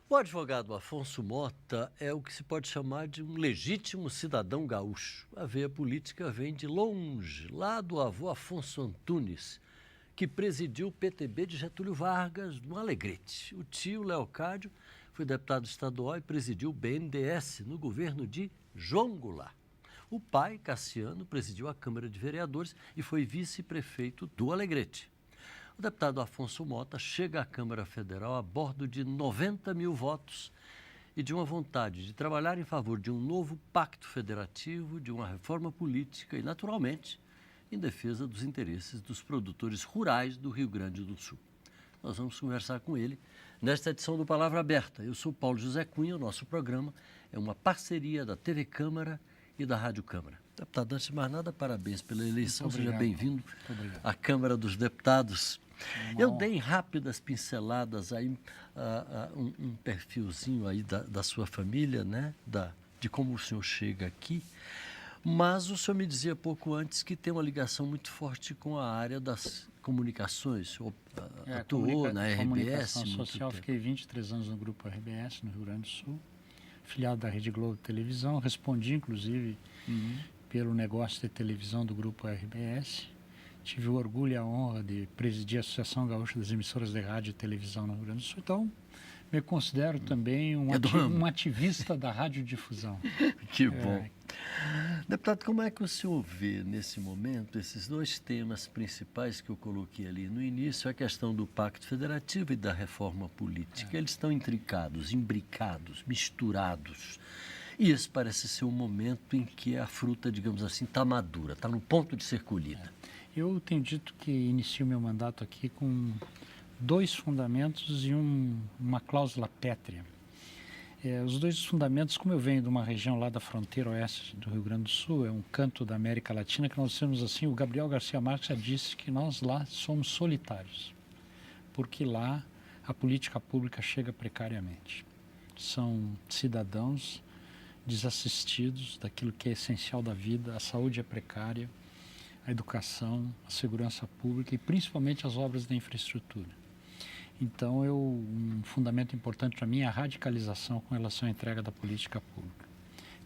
O advogado Afonso Mota é o que se pode chamar de um legítimo cidadão gaúcho. A veia política vem de longe, lá do avô Afonso Antunes, que presidiu o PTB de Getúlio Vargas, no Alegrete. O tio Leocádio foi deputado estadual e presidiu o BNDES no governo de João Goulart. O pai, Cassiano, presidiu a Câmara de Vereadores e foi vice-prefeito do Alegrete. O deputado Afonso Mota chega à Câmara Federal a bordo de 90 mil votos e de uma vontade de trabalhar em favor de um novo pacto federativo, de uma reforma política e, naturalmente, em defesa dos interesses dos produtores rurais do Rio Grande do Sul. Nós vamos conversar com ele nesta edição do Palavra Aberta. Eu sou Paulo José Cunha, o nosso programa é uma parceria da TV Câmara e da Rádio Câmara. Deputado, antes de mais nada, parabéns pela eleição. Seja bem-vindo à Câmara dos Deputados. Eu dei rápidas pinceladas aí, um perfilzinho aí da sua família, né? De como o senhor chega aqui, mas o senhor me dizia pouco antes que tem uma ligação muito forte com a área das comunicações. Atuou na RBS. Comunicação social, fiquei 23 anos no Grupo RBS, no Rio Grande do Sul, filiado da Rede Globo de Televisão, respondi inclusive pelo negócio de televisão do Grupo RBS. Tive o orgulho e a honra de presidir a Associação Gaúcha das Emissoras de Rádio e Televisão no Rio Grande do Sul. Então, me considero também um ativista da radiodifusão. Que bom. Deputado, como é que o senhor vê nesse momento esses dois temas principais que eu coloquei ali no início, a questão do Pacto Federativo e da reforma política? Eles estão intricados, imbricados, misturados. E esse parece ser um momento em que a fruta, digamos assim, está madura, está no ponto de ser colhida. Eu tenho dito que inicio meu mandato aqui com dois fundamentos e uma cláusula pétrea. Os dois fundamentos, como eu venho de uma região lá da fronteira oeste do Rio Grande do Sul, é um canto da América Latina, que nós temos assim, o Gabriel Garcia Marques já disse que nós lá somos solitários, porque lá a política pública chega precariamente. São cidadãos desassistidos daquilo que é essencial da vida, a saúde é precária, a educação, a segurança pública e principalmente as obras da infraestrutura. Então, um fundamento importante para mim é a radicalização com relação à entrega da política pública.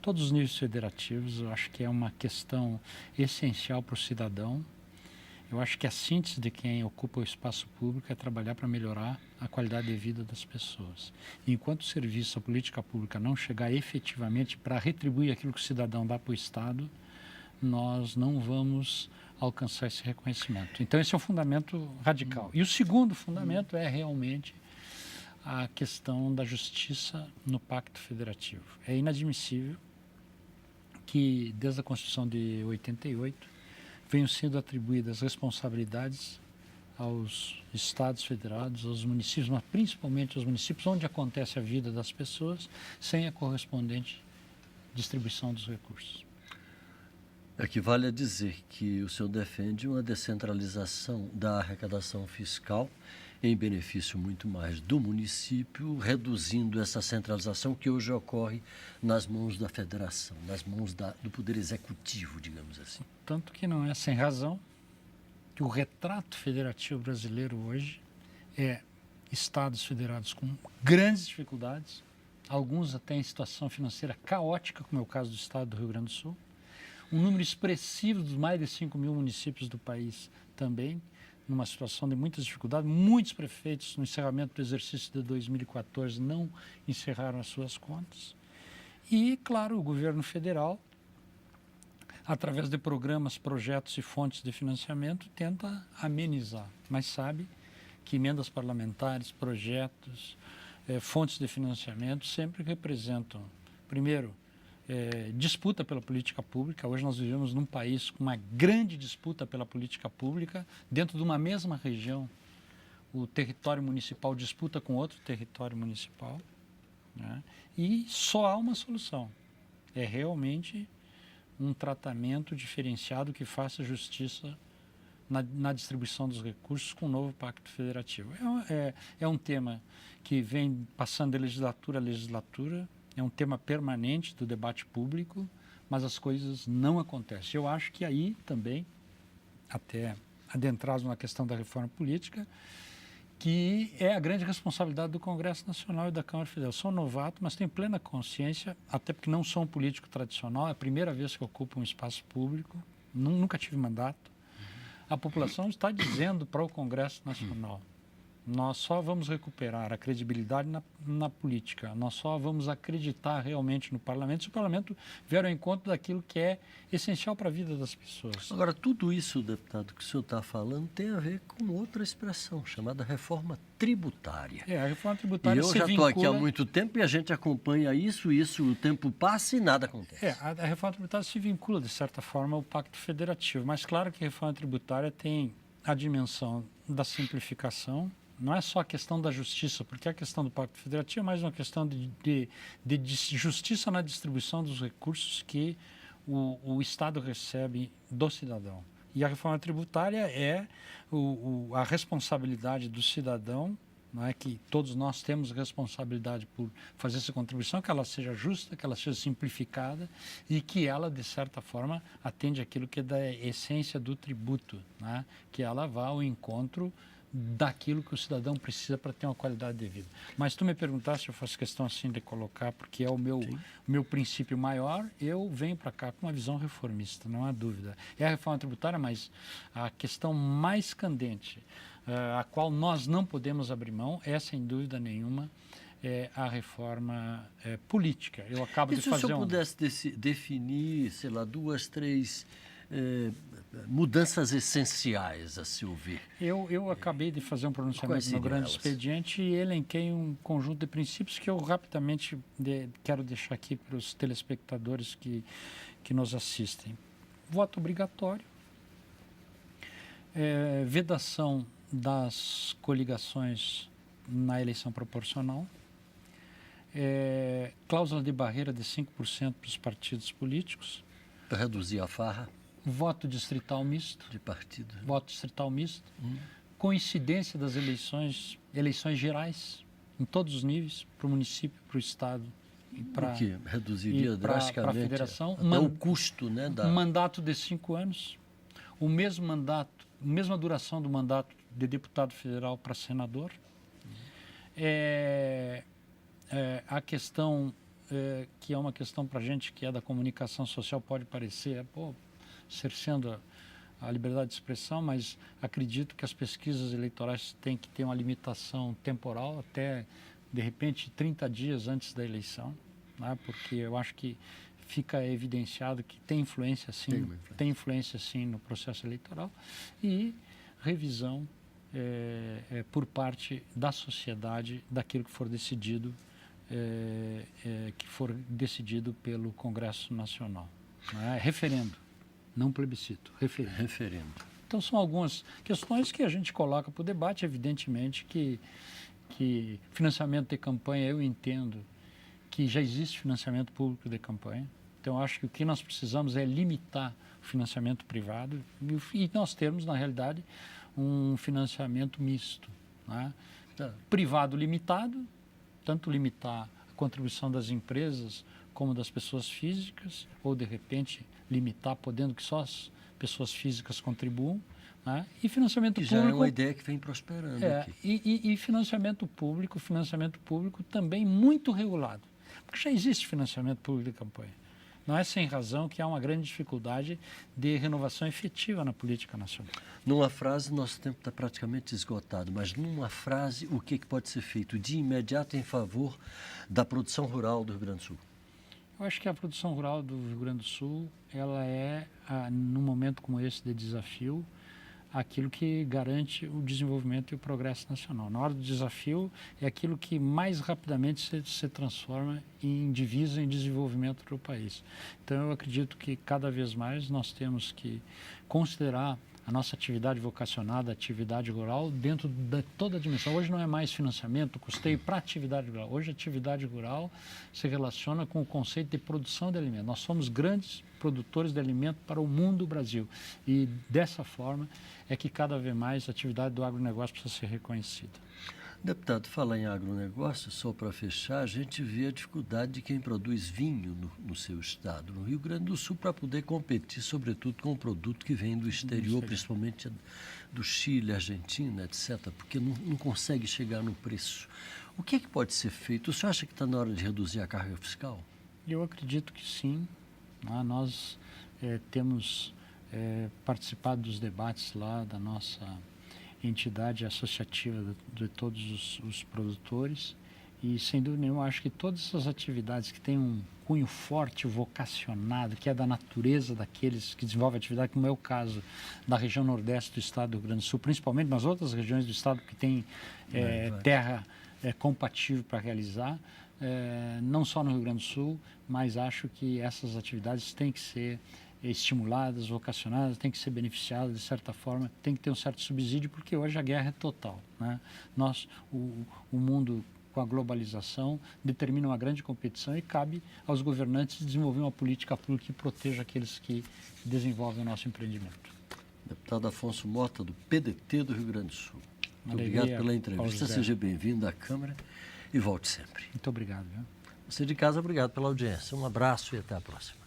Todos os níveis federativos, eu acho que é uma questão essencial para o cidadão. Eu acho que a síntese de quem ocupa o espaço público é trabalhar para melhorar a qualidade de vida das pessoas. E enquanto o serviço, a política pública não chegar efetivamente para retribuir aquilo que o cidadão dá para o Estado, nós não vamos alcançar esse reconhecimento. Então, esse é um fundamento radical. E o segundo fundamento é realmente a questão da justiça no Pacto Federativo. É inadmissível que, desde a Constituição de 88, venham sendo atribuídas responsabilidades aos estados federados, aos municípios, mas principalmente aos municípios, onde acontece a vida das pessoas, sem a correspondente distribuição dos recursos. Equivale a dizer que o senhor defende uma descentralização da arrecadação fiscal em benefício muito mais do município, reduzindo essa centralização que hoje ocorre nas mãos da federação, nas mãos do poder executivo, digamos assim. Tanto que não é sem razão que o retrato federativo brasileiro hoje é estados federados com grandes dificuldades, alguns até em situação financeira caótica, como é o caso do estado do Rio Grande do Sul, um número expressivo dos mais de 5 mil municípios do país também, numa situação de muitas dificuldades. Muitos prefeitos, no encerramento do exercício de 2014, não encerraram as suas contas. E, claro, o governo federal, através de programas, projetos e fontes de financiamento, tenta amenizar, mas sabe que emendas parlamentares, projetos, fontes de financiamento sempre representam, primeiro, disputa pela política pública. Hoje nós vivemos num país com uma grande disputa pela política pública. Dentro de uma mesma região, o território municipal disputa com outro território municipal, né? E só há uma solução. É realmente um tratamento diferenciado que faça justiça na distribuição dos recursos com o novo Pacto Federativo. É um tema que vem passando de legislatura a legislatura, é um tema permanente do debate público, mas as coisas não acontecem. Eu acho que aí também, até adentrados na questão da reforma política, que é a grande responsabilidade do Congresso Nacional e da Câmara Federal. Sou novato, mas tenho plena consciência, até porque não sou um político tradicional, é a primeira vez que ocupo um espaço público, nunca tive mandato. A população está dizendo para o Congresso Nacional: nós só vamos recuperar a credibilidade na política, nós só vamos acreditar realmente no parlamento se o parlamento vier ao encontro daquilo que é essencial para a vida das pessoas. Agora, tudo isso, deputado, que o senhor está falando tem a ver com outra expressão, chamada reforma tributária. A reforma tributária e eu já estou aqui há muito tempo e a gente acompanha isso, o tempo passa e nada acontece. A reforma tributária se vincula, de certa forma, ao Pacto Federativo, mas claro que a reforma tributária tem a dimensão da simplificação. Não é só a questão da justiça, porque a questão do Pacto Federativo é mais uma questão de justiça na distribuição dos recursos que o Estado recebe do cidadão. E a reforma tributária é a responsabilidade do cidadão, não é, que todos nós temos responsabilidade por fazer essa contribuição, que ela seja justa, que ela seja simplificada e que ela, de certa forma, atende aquilo que é da essência do tributo, né, que ela vá ao encontro daquilo que o cidadão precisa para ter uma qualidade de vida. Mas tu me perguntaste, eu faço questão assim de colocar, porque é o meu princípio maior, eu venho para cá com uma visão reformista, não há dúvida. É a reforma tributária, mas a questão mais candente, a qual nós não podemos abrir mão, é sem dúvida nenhuma a reforma política. Eu acabo de fazer se o senhor pudesse definir, sei lá, 2, 3... mudanças essenciais a se ouvir. Eu acabei de fazer um pronunciamento no grande expediente e elenquei um conjunto de princípios que eu rapidamente quero deixar aqui para os telespectadores que nos assistem. Voto obrigatório, vedação das coligações na eleição proporcional, cláusula de barreira de 5% para os partidos políticos. Para reduzir a farra. Voto distrital misto. De partido. Voto distrital misto. Coincidência das eleições gerais, em todos os níveis, para o município, para o estado. O que reduziria drasticamente a federação. Até o custo, né? Um mandato de 5 anos. O mesmo mandato, mesma duração do mandato de deputado federal para senador. A questão... que é uma questão para a gente que é da comunicação social, pode parecer, cerceando a liberdade de expressão, mas acredito que as pesquisas eleitorais têm que ter uma limitação temporal até, de repente, 30 dias antes da eleição, né? Porque eu acho que fica evidenciado que tem influência sim no processo eleitoral, e revisão por parte da sociedade daquilo que for decidido pelo Congresso Nacional. Referendo, não plebiscito, referendo. Então são algumas questões que a gente coloca para o debate. Evidentemente que financiamento de campanha, eu entendo que já existe financiamento público de campanha. Então acho que o que nós precisamos é limitar o financiamento privado e nós temos, na realidade, um financiamento misto, né? Privado limitado, tanto limitar a contribuição das empresas como das pessoas físicas, ou de repente limitar, podendo que só as pessoas físicas contribuam, né? E financiamento público... Já é uma ideia que vem prosperando aqui. E financiamento público também muito regulado, porque já existe financiamento público de campanha. Não é sem razão que há uma grande dificuldade de renovação efetiva na política nacional. Numa frase, nosso tempo está praticamente esgotado, mas numa frase, o que pode ser feito de imediato em favor da produção rural do Rio Grande do Sul? Eu acho que a produção rural do Rio Grande do Sul, ela num momento como esse de desafio, aquilo que garante o desenvolvimento e o progresso nacional. Na hora do desafio, é aquilo que mais rapidamente se transforma em divisa, em desenvolvimento para o país. Então, eu acredito que cada vez mais nós temos que considerar a nossa atividade vocacionada, a atividade rural, dentro de toda a dimensão. Hoje não é mais financiamento, custeio para a atividade rural. Hoje a atividade rural se relaciona com o conceito de produção de alimentos. Nós somos grandes produtores de alimento para o mundo Brasil. E dessa forma é que cada vez mais a atividade do agronegócio precisa ser reconhecida. Deputado, falar em agronegócio, só para fechar, a gente vê a dificuldade de quem produz vinho no seu estado, no Rio Grande do Sul, para poder competir, sobretudo, com o produto que vem do exterior, principalmente do Chile, Argentina, etc., porque não consegue chegar no preço. O que é que pode ser feito? O senhor acha que está na hora de reduzir a carga fiscal? Eu acredito que sim. Nós temos participado dos debates lá da nossa entidade associativa de todos os produtores e, sem dúvida nenhuma, acho que todas essas atividades que têm um cunho forte, vocacionado, que é da natureza daqueles que desenvolvem atividade, como é o caso da região nordeste do estado do Rio Grande do Sul, principalmente nas outras regiões do estado que tem terra compatível para realizar, não só no Rio Grande do Sul, mas acho que essas atividades têm que ser estimuladas, vocacionadas, têm que ser beneficiadas de certa forma, tem que ter um certo subsídio, porque hoje a guerra é total, né? O mundo com a globalização determina uma grande competição e cabe aos governantes desenvolver uma política pública que proteja aqueles que desenvolvem o nosso empreendimento. Deputado Afonso Mota, do PDT do Rio Grande do Sul. Muito obrigado pela entrevista, seja bem-vindo à Câmara e volte sempre. Muito obrigado. Viu? Você de casa, obrigado pela audiência. Um abraço e até a próxima.